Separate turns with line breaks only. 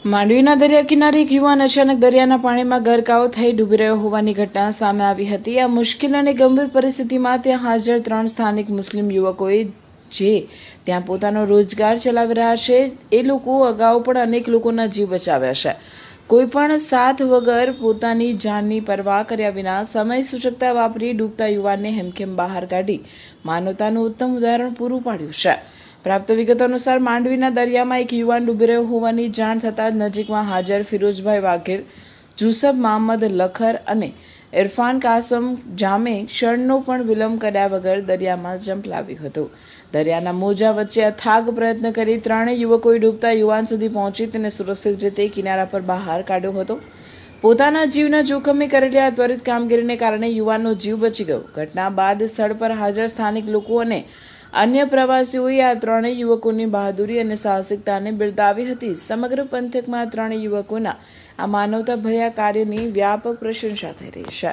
માંડવીના દરિયા કિનારે એક યુવાન અચાનક દરિયાના પાણીમાં ગરકાવ થઈ ડૂબી રહ્યો હોવાની ઘટના સામે આવી હતી। આ મુશ્કેલ અને ગંભીર પરિસ્થિતિમાં ત્યાં હાજર 3 સ્થાનિક મુસ્લિમ યુવકોએ જે ત્યાં પોતાનો રોજગાર ચલાવી રહ્યા છે એ લોકો અગાઉ પણ અનેક લોકોના જીવ બચાવ્યા છે। કોઈપણ સાથ વગર પોતાની જાનની પરવા કર્યા વિના સમય સૂચકતા વાપરી ડૂબતા યુવાનને હેમખેમ બહાર કાઢી માનવતાનું ઉત્તમ ઉદાહરણ પૂરું પાડ્યું છે। પ્રાપ્ત વિગતો અનુસાર માંડવીના દરિયામાં એક યુવાન ડૂબી રહ્યો હોવાની જાણ થતાં નજીકમાં હાજર ફિરોઝભાઈ વાઘેર, જુસબ મહંમદ લખર અને ઇરફાન કાસમ જામે ક્ષણનો પણ વિલંબ કર્યા વગર દરિયામાં ઝંપલાવ્યું હતું। દરિયાના મોજા વચ્ચે અથાગ પ્રયત્ન કરી ત્રણેય યુવકોએ ડૂબતા યુવાન સુધી પહોંચી તેને સુરક્ષિત રીતે કિનારા પર બહાર કાઢ્યો હતો। પોતાના જીવના જોખમે કરેલી આ ત્વરિત કામગીરીને કારણે યુવાનનો જીવ બચી ગયો। ઘટના બાદ સ્થળ પર હાજર સ્થાનિક લોકો અને અન્ય પ્રવાસીઓએ આ ત્રણેય યુવકોની બહાદુરી અને સાહસિકતાને બિરદાવી હતી। સમગ્ર પંથકમાં ત્રણેય યુવકોના આ માનવતાભર્યા કાર્યની વ્યાપક પ્રશંસા થઈ રહી છે।